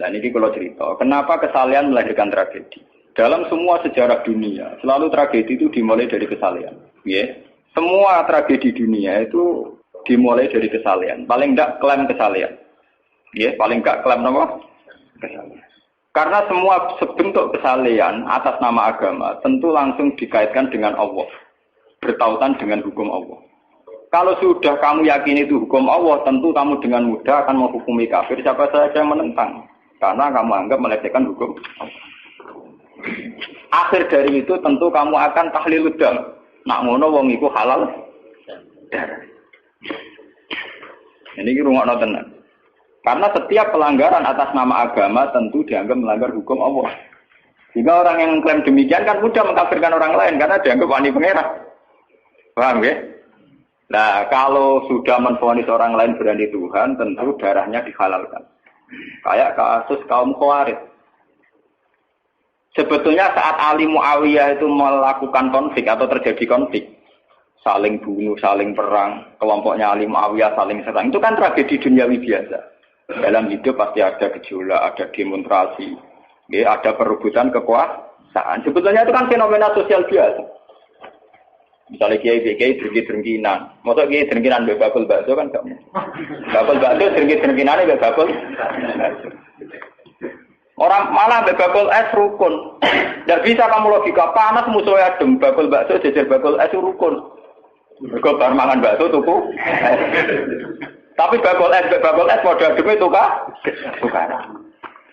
Dan ini kalau cerita, kenapa kesalahan melahirkan tragedi? Dalam semua sejarah dunia, selalu tragedi itu dimulai dari kesalahan. Ya, semua tragedi dunia itu dimulai dari kesalahan. Paling enggak klaim kesalahan. Ya, paling enggak klaim apa? Kesalahan. Karena semua sebentuk kesalahan atas nama agama tentu langsung dikaitkan dengan Allah, bertautan dengan hukum Allah. Kalau sudah kamu yakin itu hukum Allah, tentu kamu dengan mudah akan menghukumi kafir siapa saja yang menentang, karena kamu anggap melecehkan hukum Allah. Akhir dari itu tentu kamu akan tahlil dam. Nak ngono wong iku halal darah. Ini rungokno tenan. Karena setiap pelanggaran atas nama agama tentu dianggap melanggar hukum Allah. Jika orang yang klaim demikian kan mudah mengkafirkan orang lain karena dianggap wani pangeran. Paham ya? Nah, kalau sudah menvonis orang lain berani Tuhan, tentu darahnya dihalalkan. Kayak kasus kaum Khawarij. Sebetulnya saat Ali Muawiyah itu melakukan konflik atau terjadi konflik, saling bunuh, saling perang, kelompoknya Ali Muawiyah saling serang, itu kan tragedi duniawi biasa. Dalam hidup pasti ada gejolak, ada demonstrasi, ya, ada perebutan kekuasaan. Sebetulnya itu kan fenomena sosial biasa. Misalnya kiai drengki-drengkinan, masa kiai drengkinan bakul bakso kan gak mau. Bakul bakso drengki-drengkinan itu bakul. Orang malah bakul es rukun. Tidak bisa kamu logika panas musuhnya adem, bakul bakso jejer bakul es rukun. Mereka bar mangan bakso tuku. Tapi bakul es pada adem itu tukaran.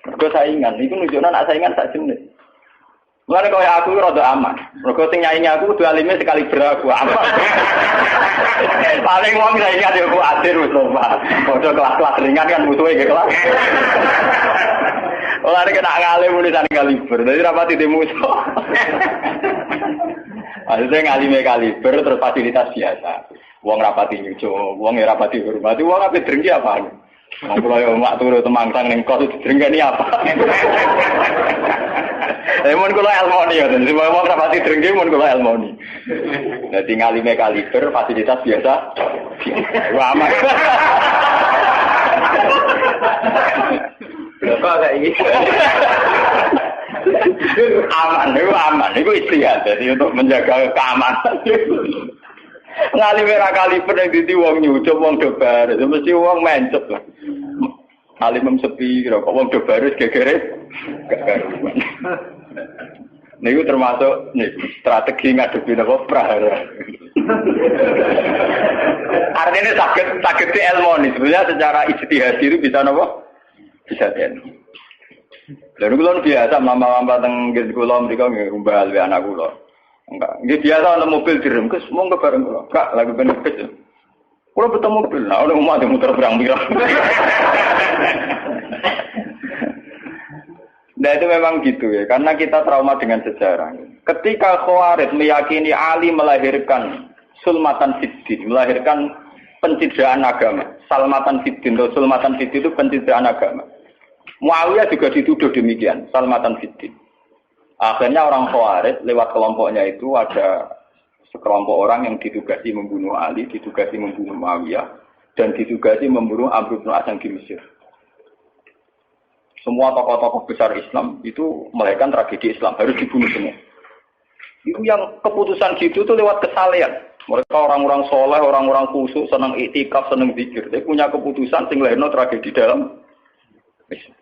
Mereka saingan, itu nunjukkan anak saingan sak jenis. Mulane kaya aku rada aman. Mergo sing nyaingi aku kudu alime sekali beraku aman. Paling wong saiki ade aku adir wis lho, Pak. Padha kelas-kelas ringan kan musuhe nggih kelas. Ora kena ngalim nulisan kaliber. Dadi rapati di musuh. Maksudnya ngalime kaliber terus fasilitas biasa. Wong rapati nyucu, wong rapati hormati, wong ape drengki apaan? Wong kula yo mak turu temangsang ning kos drengkeni apa? Mun kula elmoni ya, jadi wong rapati drengki mun kula elmoni. Dadi ngalime kaliber fasilitas biasa. Wah aman. Berapa kayak gitu? Aman, itu istihad. Jadi untuk menjaga keamanan. Ngalime ra kaliber yang dadi wong nyucup wong dobar, mesti wong mencet lah. Alim sepi kira kok wong dobar wis gegere gak karuan. Niku termasuk strategi ngadepi napa prahara. Artinya sakit di ilmu sebenarnya secara ijtihad itu bisa napa? Bisa ten. Lalu kula biasa mama-mama teng kula mriko nggih rumbal we anak kula. Enggak, nggih biasa ana mobil direm kes monggo bareng kula. Kak, lagi ben kes. Kula betul mobil, nah ono omah muter pirang-pirang. Nah itu memang gitu ya, karena kita trauma dengan sejarah. Ketika Khawarij meyakini Ali melahirkan sulmatan fiddin, melahirkan pencitraan agama. Salmatan fiddin, atau sulmatan fiddin itu pencitraan agama. Muawiyah juga dituduh demikian, salmatan fiddin. Akhirnya orang Khawarij lewat kelompoknya itu ada sekelompok orang yang ditugasi membunuh Ali, ditugasi membunuh Muawiyah, dan ditugasi membunuh Amr bin As di Mesir. Semua tokoh-tokoh besar Islam itu melahirkan tragedi Islam, harus dibunuh semua. Itu yang keputusan gitu itu lewat kesalehan. Mereka orang-orang soleh, orang-orang khusyuk, senang iktikaf, senang zikir. Dia punya keputusan sing lahirno tragedi dalam Islam.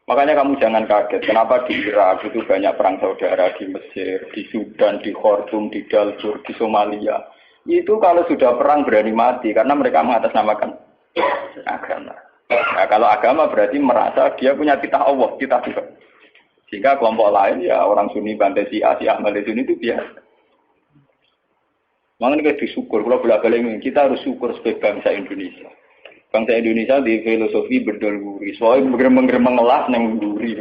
Makanya kamu jangan kaget, kenapa di Irak itu banyak perang saudara, di Mesir, di Sudan, di Khartoum, di Darfur, di Somalia. Itu kalau sudah perang berani mati, karena mereka mengatasnamakan agama. Nah, kalau agama berarti merasa dia punya titah Allah, titah Tuhan. Sehingga kelompok lain ya orang Sunni bantai Syiah, Ahmad Sunni itu biasa. Makanya kita disyukur, kalau bolak-balik kita harus syukur sebagai bangsa Indonesia. Bangsa Indonesia di filosofi berdolguri, soalnya bergemeng-gemeng ngelas neng duri,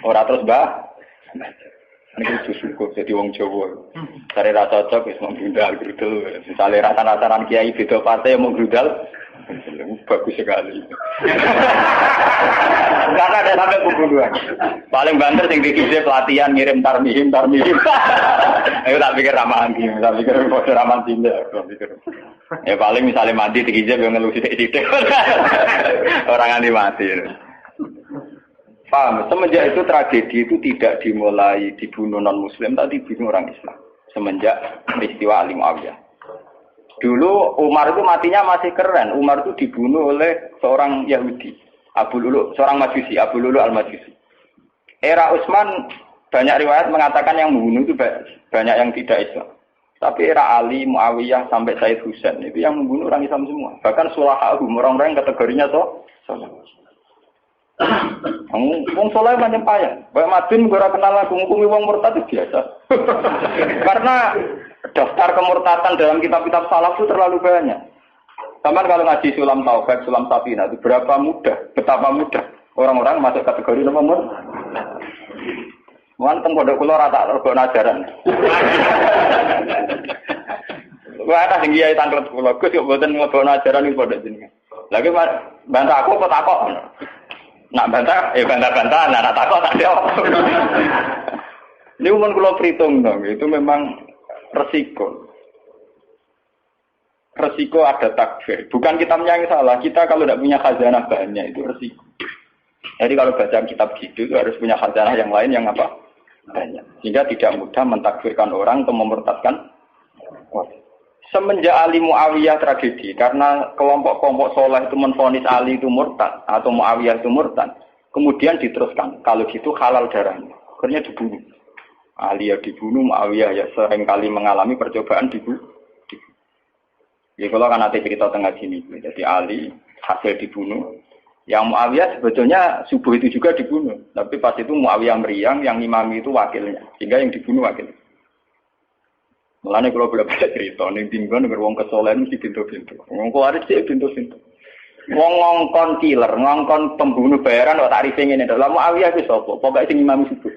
orang terus ini kita syukur jadi wong Jawa. Cari rasa cocok, wis menggrudal grudel. Misalnya rasa-rasaran kiai beda partai yang menggrudal, bagus sekali. Karena ada sampai pembunuhan. Paling banter sing dikise pelatihan ngirim tarmihim. Ayo tak pikir ramah anti, tak pikir kode ramah tindak, tak pikir. Ya paling misalnya mandi dikise yang ngelusi titik. Orang anti mati. Paham? Semenjak itu tragedi itu tidak dimulai dibunuh non-Muslim, tapi dibunuh orang Islam. Semenjak peristiwa Ali Muawiyah. Dulu Umar itu matinya masih keren. Umar itu dibunuh oleh seorang Yahudi, Abu Lulu, seorang Majusi, Abu Lulu al-Majusi. Era Utsman banyak riwayat mengatakan yang membunuh itu banyak yang tidak Islam. Tapi era Ali, Muawiyah sampai Said Husain itu yang membunuh orang Islam semua. Bahkan sulahahum, orang-orang yang kategorinya soleh. Wong soleh macam payah. Kayak Madin gue kenal lagu ngukumi wong murtad itu biasa. Karena daftar kemurtatan dalam kitab-kitab salaf itu terlalu banyak. Sama kalau ngaji Sulam Taufik, Sulam Safina itu betapa mudah orang-orang masuk kategori nomor. Wonten pondok kula rata rego ajaran. Wah ada sing kiai tanglet kula, Gus yo mboten nglebokno ajaran iki pondok jenengan. Lagi bantah aku kok takok. Nak bantah, bantah-bantah, nak takut tak jawab. Ini umum kalau perhitung dong, itu memang resiko. Resiko ada takfir. Bukan kitabnya yang salah, kita kalau tidak punya khazanah banyak itu resiko. Jadi kalau baca kitab gitu, harus punya khazanah yang lain yang apa? Banyak. Sehingga tidak mudah mentakfirkan orang atau memurtadkan orang. Semenjak Ali Muawiyah tragedi, karena kelompok-kelompok soleh itu menvonis Ali itu murtad atau Muawiyah itu murtad, kemudian diteruskan, kalau gitu halal darahnya, akhirnya dibunuh. Ali ya dibunuh, Muawiyah ya seringkali mengalami percobaan dibunuh. Ya kalau kan nanti cerita tengah sini, jadi Ali hasil dibunuh, yang Muawiyah sebetulnya subuh itu juga dibunuh, tapi pas itu Muawiyah meriang, yang imami itu wakilnya, sehingga yang dibunuh wakilnya. Mulane kalau bolak-balik cerita ning tinggon nek wong kesolen mesti pintu-pintu. Wong kuwaris sih pintu-pintu. Wong ngongkon killer, ngongkon pembunuh bayaran kok tarife ngene. Lah Muawiyah ku sapa? Pokoke sing imami subuh.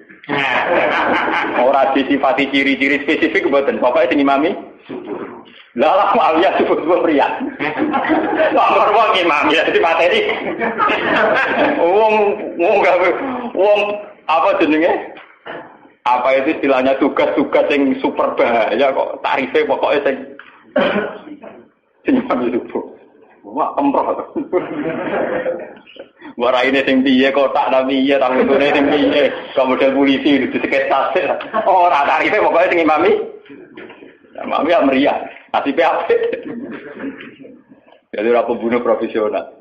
Ora disifati ciri-ciri spesifik mboten. Pokoke sing imami subuh. Lah Muawiyah subuh pria. Wong imami dadi materi. Wong apa jenenge? Apa itu istilahnya tugas-tugas yang super bahaya kok tarifnya pokoknya sing subuh. Wah, emroh. Wara ini sing piye kotak ta piye ta ngene sing piye. Kemudian polisi diseket tasik. Ora tarifnya pokoknya sing imami. Imami ya meriah. Nasibe apik. Jadi ora pembunuh profesional.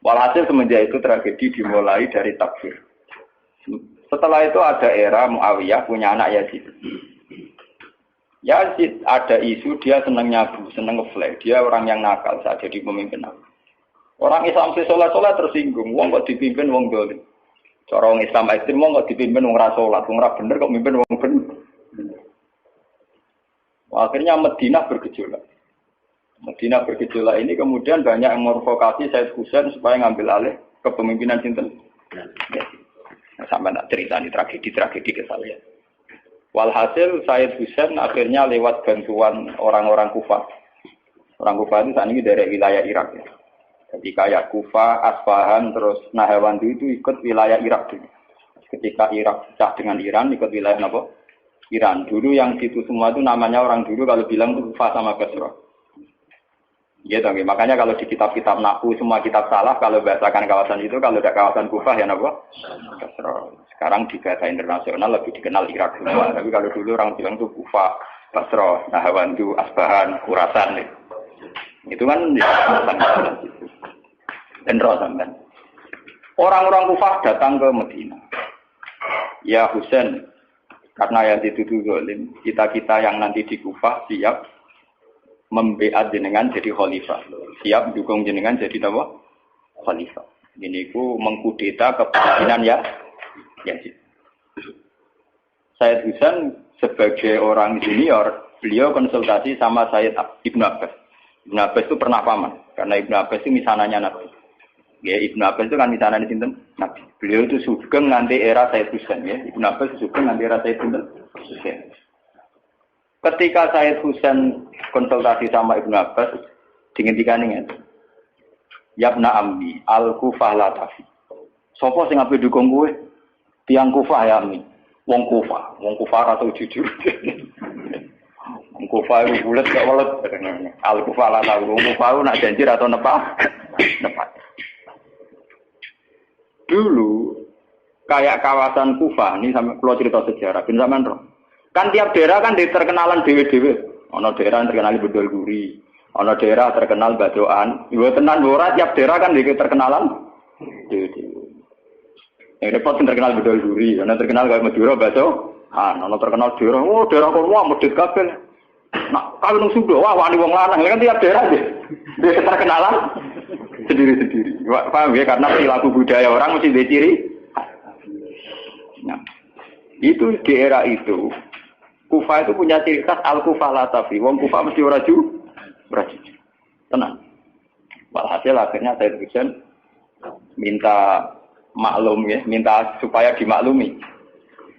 Walhasil semenjak itu tragedi dimulai dari takfir. Setelah itu ada era Muawiyah punya anak Yazid. Yazid ada isu dia senang nyabu, senang ngeflek. Dia orang yang nakal saat jadi pemimpin. Orang Islam soleh-soleh tersinggung. Wong kok dipimpin wong dolim. Cara orang Islam ekstrem wong kok dipimpin wong ra salat, wong ra bener kok mimpin wong bener. Akhirnya Madinah bergejolak. Madinah bergejolak ini kemudian banyak yang mervokasi Said Husain supaya ngambil alih kepemimpinan sinten. Sampai nak cerita ini tragedi kesalahan. Walhasil Said Husain akhirnya lewat bantuan orang-orang Kufah. Orang Kufah itu saat ini dari wilayah Irak. Ya. Jadi kayak Kufah, Asfahan, terus Nahrawan itu ikut wilayah Irak dulu. Ketika Irak pecah dengan Iran, ikut wilayah apa? Iran. Dulu yang situ semua itu namanya orang dulu kalau bilang itu Kufah sama Basrah. Ya, tapi makanya kalau di kitab-kitab Nahwu semua kitab salaf kalau bahasakan kawasan itu kalau ada kawasan Kufah ya apa? Basrah. Sekarang di bahasa internasional lebih dikenal Irak semua. Tapi kalau dulu orang bilang itu Kufah, Basrah, Nahrawan, Asbahan, Khurasan. Itu kan di kawasan itu. Dan Rosamban. Orang-orang Kufah datang ke Madinah. Ya Husain, karena yang dituduh zalim, kita-kita yang nanti di Kufah siap membeat jenengan jadi khalifah. Siap dukung jenengan jadi apa? Khalifah. Ini ku mengkudeta kepemimpinan ya. Said Husain sebagai orang senior, beliau konsultasi sama Sayyid Ibnu Abbas. Ibnu Abbas itu pernah paman, karena Ibnu Abbas itu misananya Nabi. Ya, Ibnu Abbas itu kan misananya sinten? Nabi. Beliau itu sugeng nganti era Said Husain ya. Ibnu Abbas sugeng nganti era Said Husain. Ketika Said Husain konsultasi sama Ibnu Abbas, dihentikan ini. Yabna ammi al-Kufah la tafi. Sopo sing ape dukung kowe? Tiang Kufah ya ammi. Wong Kufah atau jujur. Wong Kufah itu bulat gak welet. Al-Kufah la tafi. Wong Kufah nak janji atau nepat. Dulu kayak kawasan Kufah ini sampai pulau cerita sejarah bin sampean roh. Kan tiap daerah kan terkenalan dewe-dewe. Ono daerah yang terkenal bedol guri, ono daerah terkenal badoan. Yo tenan ora tiap daerah kan terkenalan dewe-dewe. Yang repot terkenal bedol guri, ono terkenal kayak Madura bado. Ono terkenal daerah, daerah kono medhit kabeh. Nak kawin Sunda, wani wong lanang kan tiap daerah dia terkenalan sendiri-sendiri. Paham ya? Karena perilaku budaya orang mesti diciri. Nah, itu di era itu, Kufah itu punya ciri khas al-Kufah latafi. Wong Kufah mesti ora beraju. Tenang. Walhasil akhirnya Said Husain minta maklum ya, minta supaya dimaklumi.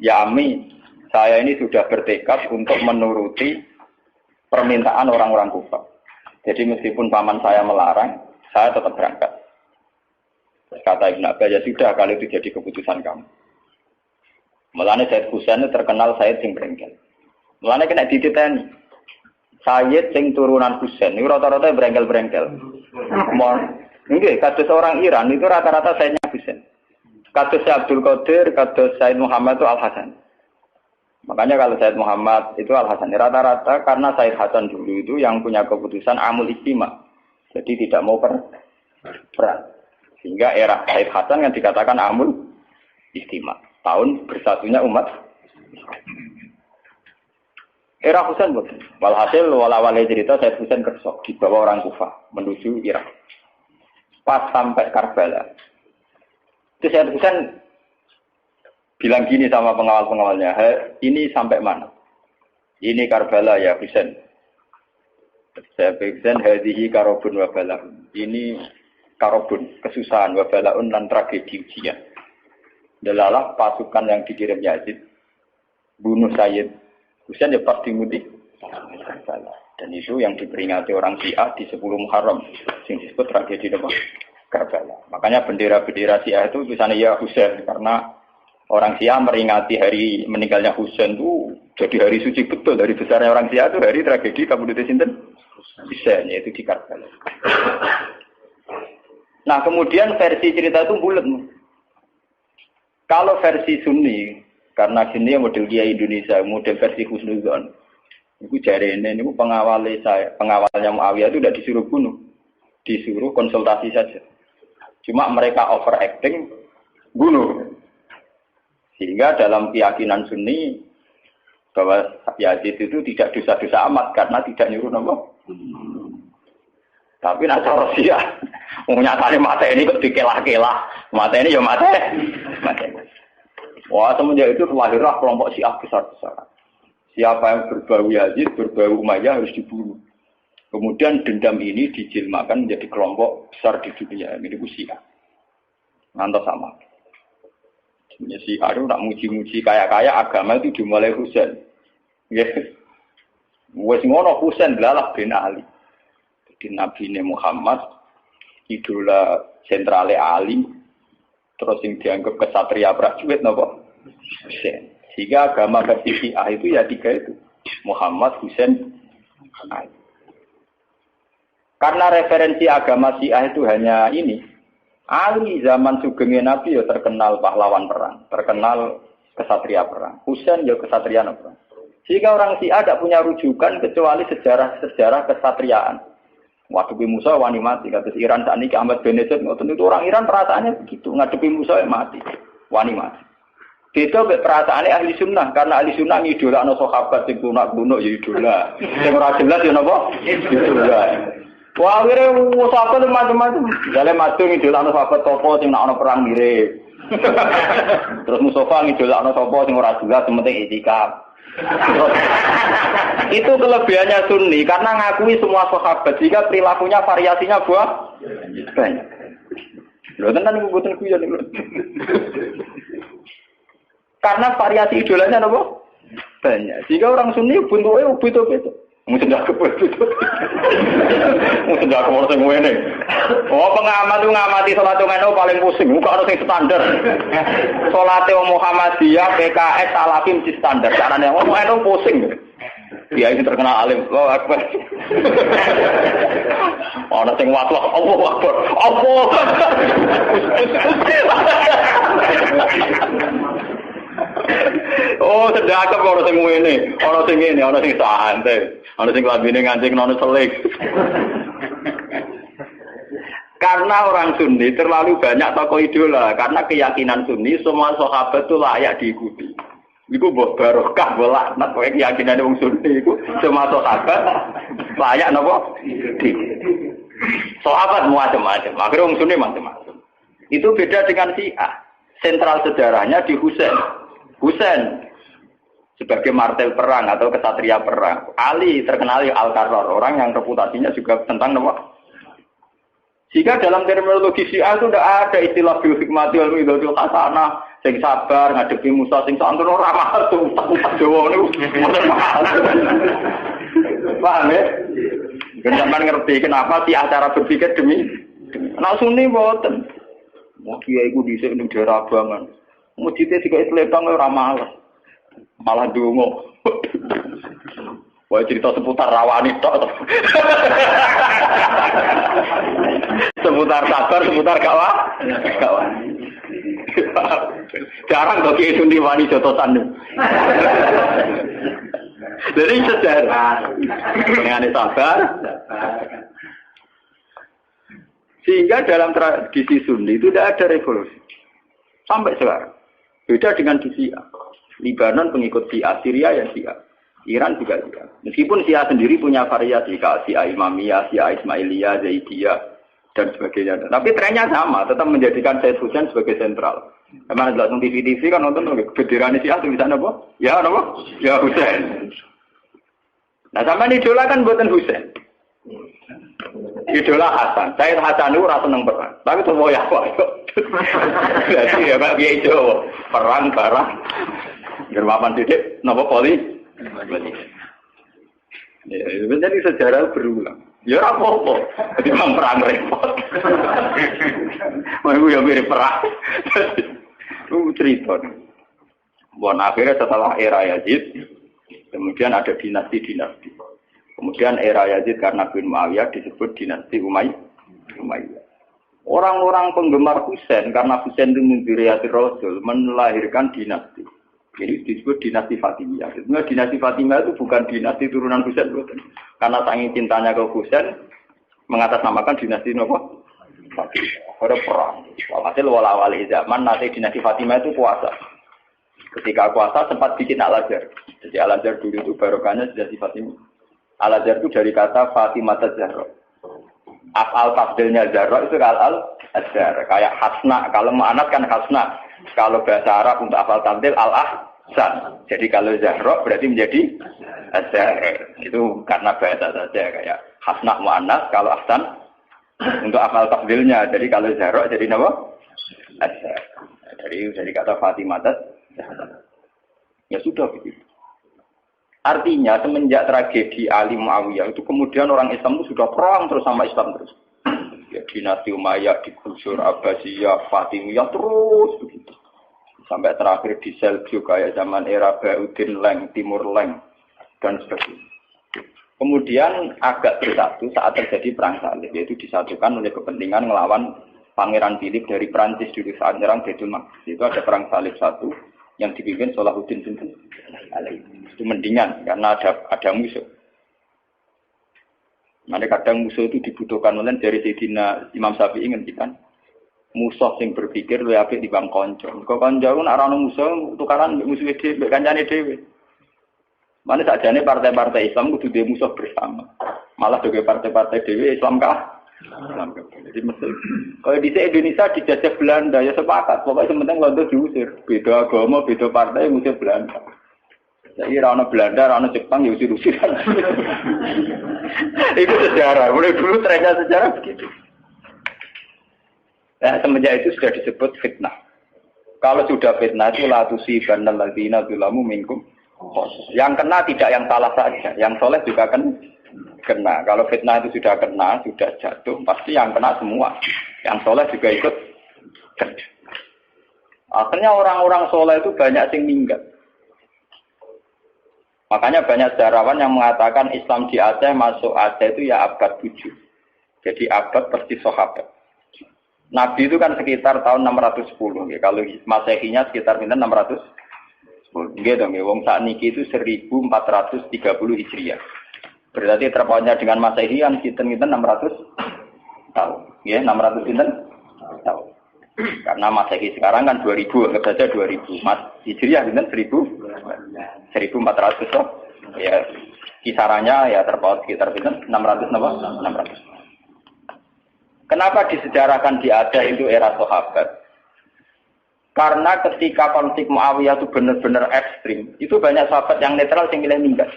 Ya Ami, saya ini sudah bertekad untuk menuruti permintaan orang-orang Kufah. Jadi meskipun paman saya melarang, saya tetap berangkat. Kata Ibn Abbas, ya sudah, kalau itu jadi keputusan kamu. Mulanya Said Husain terkenal Said sing brengkel. Mulanya kena dititeni. Said sing turunan Husain, ini rata-rata brengkel-brengkel. Ini kados orang Iran, itu rata-rata Saidnya Husain. Kados Abdul Qadir, kados Said Muhammad itu Al-Hasan. Makanya kalau Said Muhammad itu Al-Hasan, rata-rata karena Said Hasan dulu itu yang punya keputusan amul istima. Jadi tidak mau perang. Sehingga era Said Hasan yang dikatakan amul istima. Tahun bersatunya umat. Era Husain betul. Walhasil wala-wala cerita Said Husain kersok dibawa orang Kufah menuju Irak. Pas sampai Karbala. Itu Said Husain bilang gini sama pengawal-pengawalnya, ini sampai mana? Ini Karbala ya Husain. Saya Husain hadihi karobun wabalaun. Ini karobun, kesusahan wabalaun dan tragedi ujian. Delalah pasukan yang dikirim Yazid bunuh Sayyid Husain ya pas dimuti Karbala. Dan itu yang diperingati orang Syiah di 10 Muharram yang disebut tragedi apa? Karbala. Makanya bendera-bendera Syiah itu tulisannya ya Husain karena orang Syiah meringati hari meninggalnya Husain itu jadi hari suci betul. Dari besarnya orang Syiah itu hari tragedi Kabupaten Sinten Husain, yaitu di Karbala. Nah kemudian versi cerita itu bulat. Kalau versi Sunni, karena Sunni model Kiai Indonesia, model versi Husnuzon, itu jari ini pengawalnya Muawiyah itu tidak disuruh bunuh, disuruh konsultasi saja. Cuma mereka overacting bunuh. Sehingga dalam keyakinan Sunni bahwa Yazid itu tidak dosa-dosa amat karena tidak nyuruh nama. Tapi nak cara Syiah, nyatane mata ini kok dikelah-kelah, mata ini ya mata. Wah semenjak itu lahirlah kelompok Syiah besar-besaran. Siapa yang berbau Yazid, berbau Umayyah harus dibunuh. Kemudian dendam ini dijilmakan menjadi kelompok besar di dunia, ini Syiah. Ngantos sama. Si Aru nak muji-muji kaya-kaya agama itu dimulai Husain. Yes. Wes ngono Husain belalah bin Ali. Jadi Nabi Muhammad idola sentrale Ali. Terus yang dianggap kesatria prajurit napa? Husain. Sehingga agama versi Syiah itu ya 3 itu. Muhammad, Husain, Ali. Karena referensi agama Syiah itu hanya ini. Ali zaman sugenge Nabi ya terkenal pahlawan perang, terkenal kesatria perang. Husain ya kesatria perang. Jika orang Syiah tidak punya rujukan kecuali sejarah kesatriaan. Ngadepi Musa wani mati, kata Iran saat ini Ahmad Benedek, itu orang Iran perasaannya begitu, ngadepi Musa mati, wani mati. Beda perasaannya ahli sunnah, karena ahli sunnah idola no sahabat sing kuno ya idola, yang ora jelas ya napa idola. Wah, kira sahabat macam-macam. Dalam madung idolakno sahabat topo sing nak ana perang mirip. Terus Mustafa ngidolakno sapa sing ora jelas penting itikaf. Itu kelebihannya Sunni karena ngakui semua sahabat jika perilakunya variasinya banyak. Lho tenan niku mboten kuyon niku. Karena variasi idolanya napa? Banyak. Jika orang Sunni bentuke beda-beda. Mungkin tidak kebetulan. Mungkin tidak kebetulan sing ngene. Oh pengamat itu ngamati salat ngono paling pusing. Muka harus yang standar. Salate Muhammadiyah, PKS, Salafim di standar. Carane ngomong ngono pusing. Dia ini terkenal alim. Allahu Akbar. Ana sing watlak Allahu Akbar. Allah. sedekah ora sing ngene, ana sing santai, ana sing lambene ngancing nono selik. Karena orang Sunni terlalu banyak tokoh idola, karena keyakinan Sunni semua sahabat itu layak diikuti. Iku mbok barokah bolak nek keyakinan wong Sunni iku semua sahabat layak napa? Sahabat macam-macam, akhirnya wong Sunni macam-macam. Itu beda dengan Syiah. Sentral sejarahnya di Husain. Husain sebagai martel perang atau kesatria perang. Ali terkenal Al-Qarrar, orang yang reputasinya juga tentang napa? Jika dalam terminologi Syiah itu tidak ada istilah bihikmati wal mau'izatil hasanah, sing sabar ngadepi Musa sing santun ora mahal tuh Jawa niku. Paham ya? Kenapa ngerti kenapa sih acara berpikir demi nak Sunni mboten. Mau kiai iku dhisik ning daerah Abangan. Mujite dikai slepang ora malah ndonga. Wah cerita seputar rawani tok. Seputar sabar, seputar kawan. Jarang kok kiai Sunni wani jotosan. Jadi sejarah dengan sabar. Sehingga dalam tradisi Sunni itu tidak ada revolusi. Sampai sekarang. Beda dengan di Syiah. Libanon pengikut Syiah, Syria yang Syiah. Iran juga Syiah. Meskipun Syiah sendiri punya variasi, kayak Syiah Imamiyah, Syiah Ismailiyah, Zaidiyah, dan sebagainya. Tapi trennya sama, tetap menjadikan Said Husain sebagai sentral. Karena langsung TV kan nonton bendera Syiah tulisannya apa? Ya apa? Ya Husain. Nah sama idola kan buatan Husain. Idola Hasan. Said Hasan itu rasa seneng perang. Tapi itu mau ya apa? Jadi ya Pak Kiai Jawa perang barang. Gerwapan titik, nopo poli. Ya, jadi sejarah berulang. Ya apa-apa. Jadi memang perang repot. Mau ya mirip perang. Itu cerita. Bon akhirnya setelah era Yazid, kemudian ada dinasti-dinasti. Kemudian era Yazid karena bin Muawiyah disebut dinasti Umayyah. Orang-orang penggemar Husain karena Husain itu mimpi Rasul melahirkan dinasti. Jadi disebut dinasti Fatimiyah. Sebenarnya dinasti Fatimiyah itu bukan dinasti turunan Husain, karena saking cintanya ke Husain mengatasnamakan dinasti apa? Fatimiyah. Ada perang. Walhasil wala-wali zaman nanti dinasti Fatimiyah itu puasa. Ketika puasa sempat bikin Al-Azhar. Jadi Al-Azhar dulu itu barokahnya dinasti Fatimiyah. Al-Azhar itu dari kata Fatimah Zahra. Af'al tafdilnya Zahra itu Al-Azhar. Kayak Hasna, kalau mu'anats kan Hasna. Kalau bahasa Arab untuk af'al tafdil Al-Ahsan. Jadi kalau Zahra berarti menjadi Azhar. Itu karena bahasa saja kayak Hasna mu'anats, kalau Ahsan untuk af'al tafdilnya. Jadi kalau Zahra jadi apa? Azhar. Jadi kata Fatimah Zahra. Ya sudah begitu. Artinya semenjak tragedi Ali Muawiyah itu kemudian orang Islam itu sudah perang terus sama Islam terus. Ya dinasti Umayyah digusur, Abbasiyah, Fatimiyah terus begitu. Sampai terakhir di Seljuk kayak zaman era Bauddin Leng, Timur Leng dan sebagainya. Kemudian agak bersatu saat terjadi perang salib, yaitu disatukan oleh kepentingan melawan Pangeran Philip dari Prancis dulu saat menyerang Baitul Maqdis. Itu ada perang salib satu yang dipimpin Salahuddin itu mendingan karena ada musuh. Mereka kadang musuh itu dibutuhkan oleh dari Sayyidina Imam Syafi'i ngendikan musuh sing berpikir luwih apik dibanding kanca. Kok kanca ku nek ana musuh tukaran musuh dhewe mek kancane dhewe. Mane sakjane partai-partai Islam kudu duwe musuh bersama. Malah juga partai-partai dhewe Islam kah? Islam kah. Jadi mesti kalau di Indonesia dijajah Belanda ya sepakat, pokoknya sementing Londo diusir. Beda agama, beda partai musuh Belanda. Jadi rana Belanda, rana Jepang ya usir-usiran. Itu sejarah. Mulai dulu trennya sejarah begitu. Nah, semenjak itu sudah disebut fitnah. Kalau sudah fitnah itu la tusibanna alladziina dzalamu minkum. Yang kena tidak yang salah saja, yang soleh juga kan kena. Kalau fitnah itu sudah kena, sudah jatuh, pasti yang kena semua. Yang soleh juga ikut kena. Akhirnya orang-orang soleh itu banyak yang minggat. Makanya banyak sejarawan yang mengatakan Islam di Aceh masuk Aceh itu ya abad 7. Jadi abad persis sahabat. Nabi itu kan sekitar tahun 610. Ya. Kalau Masehinya sekitar 610. Nggih dong, wong sakniki itu 1430 Hijriah. Berarti terpautnya dengan Masehi yang sinten-sinten 600 tahun. Ya, 600 sinten tahun. Karena Masehi sekarang kan 2000, anggap saja 2000. Mas Hijriah sinten 1400 toh. Ya, kisarannya ya terpaut sekitar sinten 600 napa? 600. Kenapa disejarahkan ada itu era sahabat? Karena ketika konflik Muawiyah itu benar-benar ekstrim, itu banyak sahabat yang netral yang milih minggat.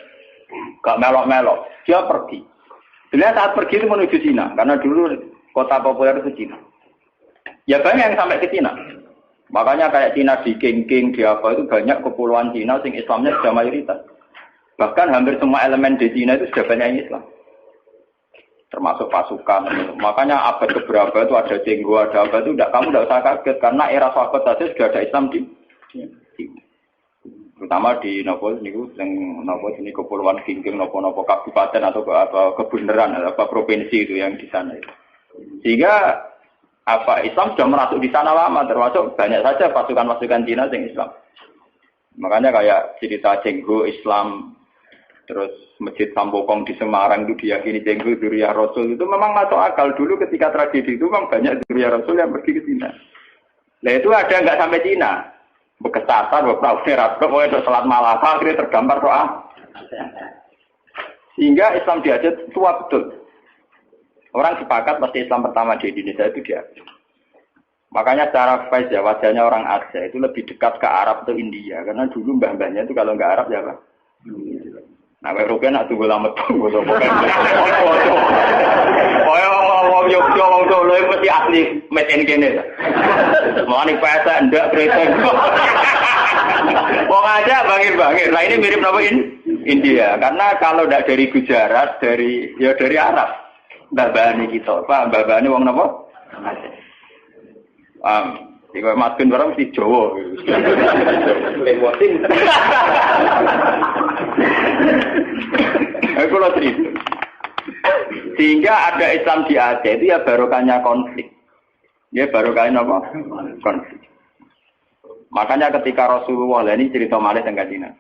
Gak melok-melok, dia pergi. Sebenarnya saat pergi itu menuju Cina, karena dulu kota populer itu Cina. Ya banyak yang sampai ke Cina. Makanya kayak Cina di King, di apa itu banyak kepulauan Cina yang Islamnya sudah mayoritas. Bahkan hampir semua elemen di Cina itu sudah banyak yang Islam. Termasuk pasukan. Makanya abad keberapa itu ada jenggo, ada apa itu, kamu tidak usah kaget karena era sahabat saja sudah ada Islam di terutama di nopo niku yang nopo sini kepulauan King, nopo kabupaten atau apa kebenaran apa provinsi itu yang di sana itu. Sehingga apa Islam sudah merasuk di sana lama, termasuk banyak saja pasukan-pasukan Cina yang Islam. Makanya kayak cerita jenggo Islam. Terus Masjid Sampokong di Semarang itu diyakini jenggo Dzurriyyah Rasul itu memang masuk akal dulu ketika tragedi itu memang banyak Dzurriyyah Rasul yang pergi ke Cina. Nah itu ada nggak sampai Cina, Bekesatan, beberapa pokoknya untuk Selat Malaka akhirnya tergambar doa. Sehingga Islam di Aceh tua betul. Orang sepakat pasti Islam pertama di Indonesia itu di Aceh. Makanya secara face ya wajahnya orang Aceh itu lebih dekat ke Arab atau India karena dulu mbah-mbahnya itu kalau nggak Arab ya apa? Nah, Eropa nak tunggu lama tunggu so pokoknya. Ngomong ngomong dulu mesti asli meten kene. Mau nih pesa ndak present. Wong aja bangir-bangir. Nah ini mirip apa India karena kalau ndak dari Gujarat dari Arab. Mbah-mbahane kita, Pak, mbah-mbahane wong napa? Jika maskin barang mesti Jawa. Lewatin. Aku lo cerita. Sehingga ada Islam di Aceh itu ya barokahnya konflik. Ya barokahnya apa? Konflik. Makanya ketika Rasulullah ini cerita malih tentang Cina.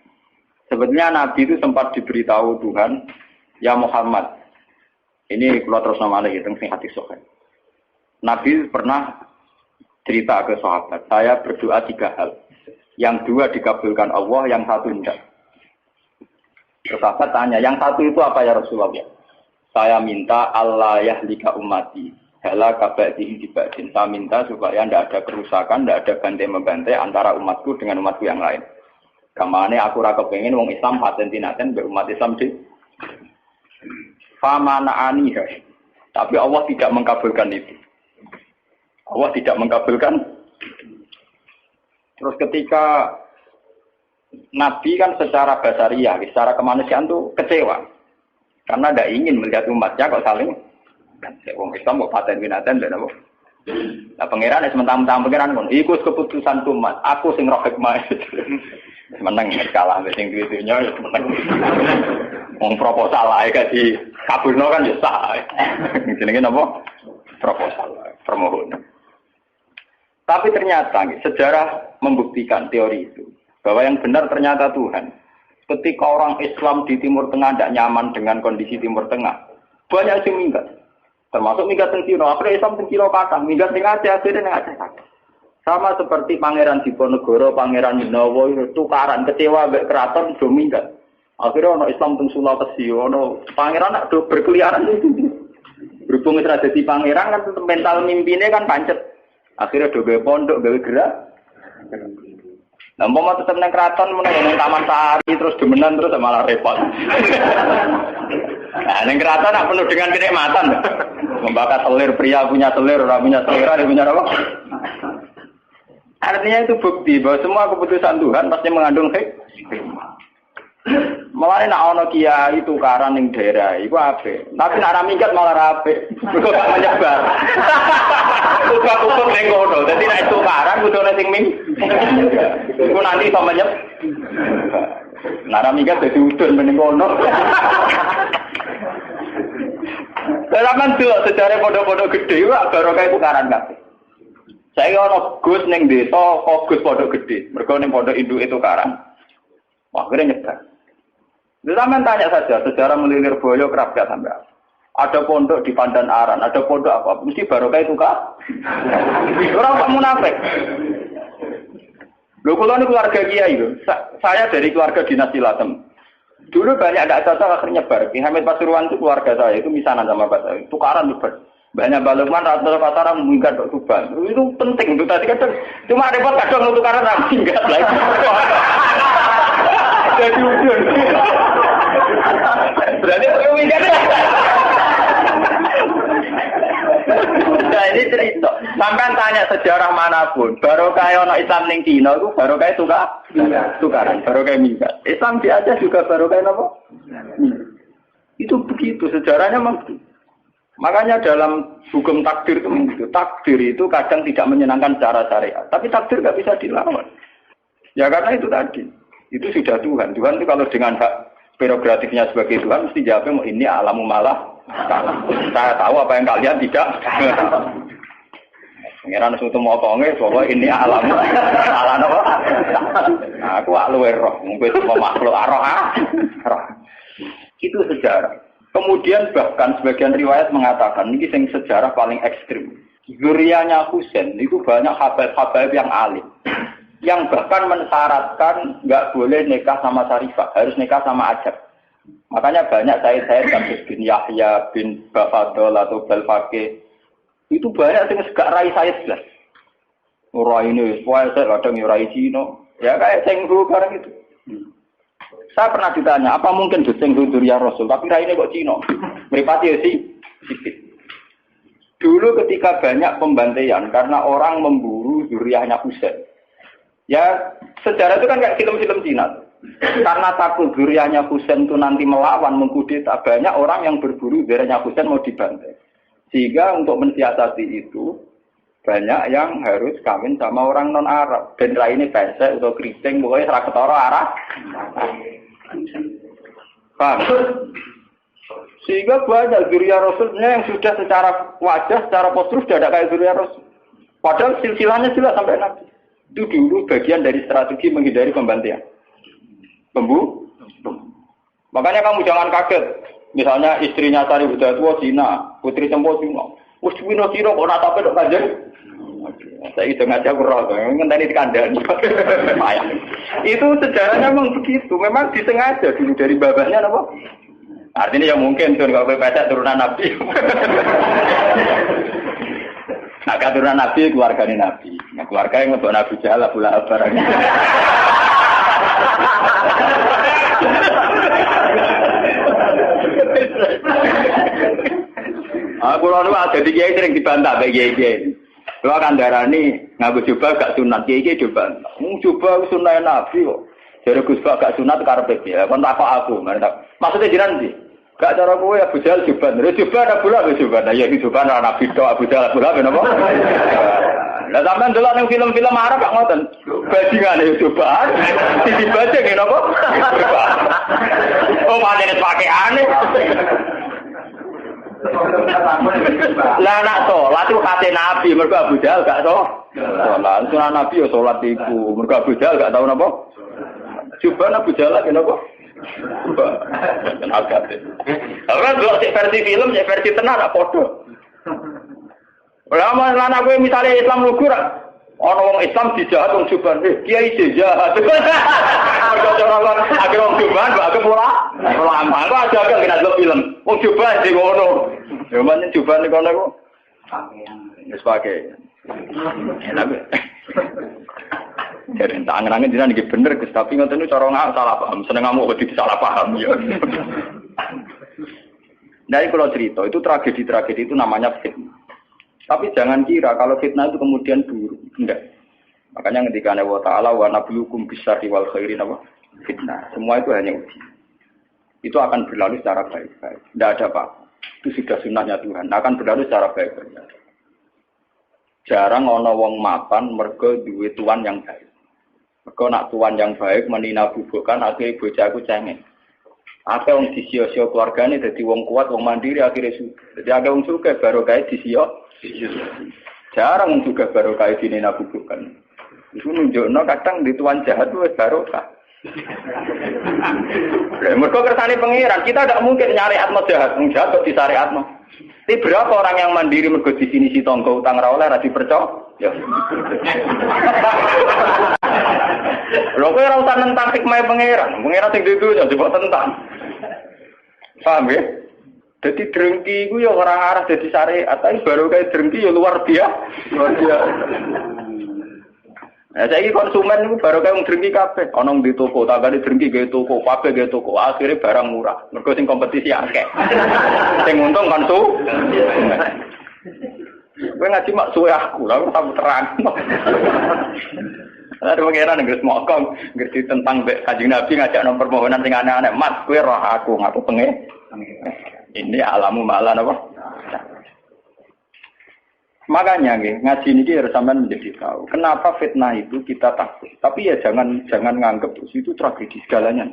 Sebetulnya Nabi itu sempat diberitahu Tuhan, ya Muhammad. Ini kalau terus nama lagi tentang hati sokan. Nabi pernah cerita ke sahabat, saya berdoa 3 hal. Yang 2 dikabulkan Allah, yang 1 tidak. Terus sahabat tanya, yang 1 itu apa ya Rasulullah? Saya minta Allah yahlika ummati. Hala kaba'dihim diba'din. Saya minta supaya tidak ada kerusakan, tidak ada bantai-membantai antara umatku dengan umatku yang lain. Kamane aku ora kepengin wong Islam paten-tinaten mbek umat Islam di famanaani. Tapi Allah tidak mengkabulkan itu. Allah tidak mengkabulkan. Terus ketika Nabi kan secara basariah, secara kemanusiaan tuh kecewa. Karena tidak ingin melihat umatnya kok saling wong Islam kok paten-tinaten dan apa. Nah pangeran sementara pangeran pun ikut keputusan umat. Aku sing roh hikmah. Menang kalah ambek sing duwe-dunya ya menang. Wong proposal ae di kabulno kan ya sah. Jenenge napa? Proposal, permohonan. Tapi ternyata sejarah membuktikan teori itu bahwa yang benar ternyata Tuhan. Ketika orang Islam di Timur Tengah tidak nyaman dengan kondisi Timur Tengah, banyak yang minggat. Termasuk minggat teng Cina, akhirnya Islam teng Cina kadang minggat teng Aceh, akhirnya teng Aceh kadang. Sama seperti Pangeran Diponegoro, Pangeran Minowo itu tukaran kecewa mbek keraton do minggat. Akhirnya ono Islam teng Sulawesi, ono pangeran nak do berkeliaran itu. Berhubung wis dadi pangeran kan mental mimpine kan pancet. Akhirnya do gawe pondok, gawe gerak. Lah umpama tetep nang keraton meneng Taman Sari terus demenan terus malah repot. Nah, nang keraton nak penuh dengan kenikmatan. Membakar selir, pria punya selir, orang punya selera, dia punya apa? Artinya itu bukti bahwa semua keputusan Tuhan pasti mengandung hikmah. Malah nak ono kiai tukaran ning daerah iku apik. Tapi nak ra minggat malah ra apik. Mergo gak menyebar. Uga-uga ning ngono. Dadi nek tukaran kudu ana sing ming. Iku nanti iso menyep. Nak ra minggat dadi udun meneng ngono. Dalam tuh sejarah pondok-pondok gede wae barokah tukaran kabeh. Saya ono Gus ning desa, kok Gus pondok gede. Mergo ning pondok induk itu tukaran. Wah, akhirnya nyebar. Zaman tanya saja, sejarah melilir boyo kerap gak sampai apa. Ada pondok di Pandan Aran, ada pondok apa, mesti barokah itu kak. Orang tak munafik. Loh, kalau ini keluarga kiai itu, saya dari keluarga dinasti Latem. Dulu banyak ada cocok akhirnya nyebar. Ki Hamid Pasuruan itu keluarga saya, itu misanan sama Pak saya. Tukaran nyebar. Banyak balukman rata-rata pasaran minggat kok tuban. Itu penting untuk tadi kan cuma repot kadang untuk tukaran ra minggat lagi. Jadi ujung. Berarti perlu minggat. Nah ini cerita. Sampai tanya sejarah manapun, barokah ono Islam ning Cina itu barokah tukaran, barokah minggat. Islam di Aceh juga barokah apa? Itu begitu sejarahnya memang. Makanya dalam hukum takdir itu begitu. Takdir itu kadang tidak menyenangkan secara syariat, tapi takdir nggak bisa dilawan. Ya karena itu tadi. Itu sudah Tuhan. Tuhan itu kalau dengan hak prerogatifnya sebagai Tuhan mesti jawabnya ini alamu malah. Saya tahu apa yang kalian tidak. Pengiran suatu motonge bahwa ini alam apa? Aku luwe roh, mungkin semua makhluk roh. Itu sejarah. Kemudian bahkan sebagian riwayat mengatakan ini yang sejarah paling ekstrim. Zuriyahnya Husain itu banyak habaib-habaib yang alim, yang bahkan mensyaratkan nggak boleh nikah sama Sarifah, harus nikah sama Ajab. Makanya banyak saya kasus bin Yahya bin Bafadol atau Belfake itu banyak yang segak rai saya jelas. Rai ini, saya kadang rai Cino, ya kayak Cenggu barang itu. Saya pernah ditanya, apa mungkin Cenggu Durya Rasul, tapi rai ini kok Cino? Meripati ya sih. Dulu ketika banyak pembantaian karena orang memburu zuriyahnya Husain. Ya sejarah itu kan kayak film-film Cina. Karena takut zuriyahnya Husain itu nanti melawan, mengkudeta, banyak orang yang berburu zuriyahnya Husain mau dibantai. Sehingga untuk mensiasati itu banyak yang harus kawin sama orang non Arab. Dan ini pesek atau keriting, pokoknya serah ketara arah. Paham? Sehingga banyak zuriyah Rasulnya yang sudah secara wajah, secara postur sudah ada kayak zuriyah Rasul. Padahal silsilahnya jelas sampai Nabi. Itu dulu bagian dari strategi menghindari pembantaian. Makanya kamu jangan kaget. Misalnya istrinya Sari Budatua Cina, putri Sempo Cina. Wes Cina Cina kok nak tapi dok kanjeng. Saya itu ngajak kurang, ngenteni dikandani. Itu sejarahnya memang begitu. Memang disengaja dulu dari babahnya apa? Artinya ya mungkin tuh kalau pesek turunan Nabi. Nah, keturunan Nabi keluarganya Nabi. Nah, keluarga yang untuk Nabi Jahal Abu Lahab barang. Aku lalu ada di kiai sering dibantah baik kiai. Kalau akan darani ngaku coba gak sunat kiai coba. Coba sunat Nabi kok. Jadi Gus gak sunat karpet ya. Kon tak aku. Maksudnya jiran sih. Gak cara kowe Abu Jahal juban. Juban Abu Lahab juban. Ya iki juban ora Nabi tok Abu Jahal Abu Lahab napa? Lah sampean delok ning film-film Arab kok ngoten. Bajingane juban. Sisi bajing napa? Oh, manene pakaiane. Lah nak salat itu kate Nabi mergo Abu Jahal gak salat. Sunah Nabi yo salat iku. Mergo Abu Jahal gak tau napa? Juban Abu Jahal napa? Agak deh. Orang dulu versi film, versi tenar apa podo. Lama anak gue misalnya Islam lugur, orang Islam dijahat orang Juban, kiai dijahat. Orang akhirnya orang Juban, agak lama. Aku agak kena dulu film, orang Juban di kono. Jawabannya Juban di kono kok. Sebagai. Jadi tangan-tangan jinak ini bener, tapi nggak tahu cara nggak salah paham, seneng ngamuk begitu salah paham ya. Dari kalau cerita itu tragedi itu namanya fitnah. Tapi jangan kira kalau fitnah itu kemudian buruk, enggak. Makanya ketika Allah Taala wa nabluukum bisyarri wal khairi fitnah, semua itu hanya uji. Itu akan berlalu secara baik-baik, tidak ada apa-apa. Itu sudah sunnahnya Tuhan, akan berlalu secara baik-baik. Jarang ana wong mapan mergo duwe tuan yang baik. Mergo nak tuan yang baik menina bubukan akhirnya bocahku cengeng. Akeh wong disio-sio keluargane dadi wong kuat, wong mandiri akhirnya sugih. Dadi akeh wong sugih baru kae disio. Jarang wong sugih baru kae dinina bubukan. Iku nunjukno kadang di tuan jahat wis barokah. Mereka kersane pangeran, kita tidak mungkin nyari atmo jahat, jahat kok disariatno. Tapi berapa orang yang mandiri mergo di sini si tonggo utang ra oleh ra dipercaya? Ya. Lho kowe ora usah nentang hikmah pangeran. Pangeran sing dudu coba tentang. Paham ya? Jadi drengki iku ya ora arah dadi syariat, tapi baru kayak drengki ya luar biasa. Luar biasa. Nah, saiki konsumen itu baru kayak drengki kabeh. Ana di toko, tanggane drengki gawe toko, kabeh gawe toko. Akhirnya barang murah. Mergo sing kompetisi akeh. Sing untung konsumen. Kowe ngaji mak suwe aku, lha tak terang. Ada pengiran yang mokong, ngerti tentang Kanjeng Nabi ngajak nomor permohonan sing aneh-aneh. Mas, kowe roh aku, ngaku pengen. Ini alamu malan apa? Makanya ngaji ini harus sampean menjadi tahu. Kenapa fitnah itu kita takut. Tapi ya jangan nganggep terus itu tragedi segalanya.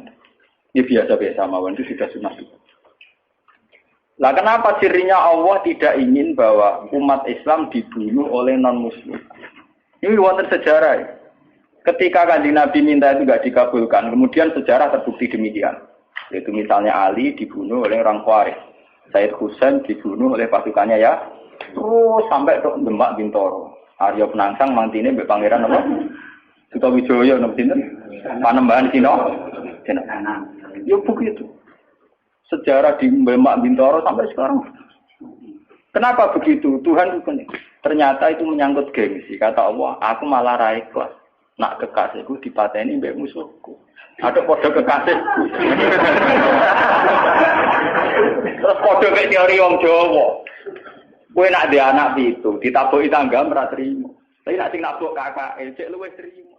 Ini biasa-biasa mawon itu sudah sunah. Lah kenapa cirinya Allah tidak ingin bahwa umat Islam dibunuh oleh non-muslim? Ini wonten sejarah. Ketika Kanjeng Nabi minta itu tidak dikabulkan, kemudian sejarah terbukti demikian. Yaitu misalnya Ali dibunuh oleh orang Khawarij, Said Husain dibunuh oleh pasukannya ya, terus sampai ke Demak Bintoro, Arya Penangsang mantine mbek pangeran apa? Sutawijaya napa sinten? Panembahan Cina. Ya begitu. Sejarah di Demak Bintoro sampai sekarang. Kenapa begitu? Tuhan itu ternyata itu menyangkut gengsi. Kata Allah, aku malah ra ikhlas. Nak kekasihku dipateni mbek musuhku. Ada kode kekasihku. Terus kode kayak teori wong Jawa. Kowe nak dia anak itu ditabuki tangga ora trimo. Tapi nak sing nabuk kakake cek luwih trimo.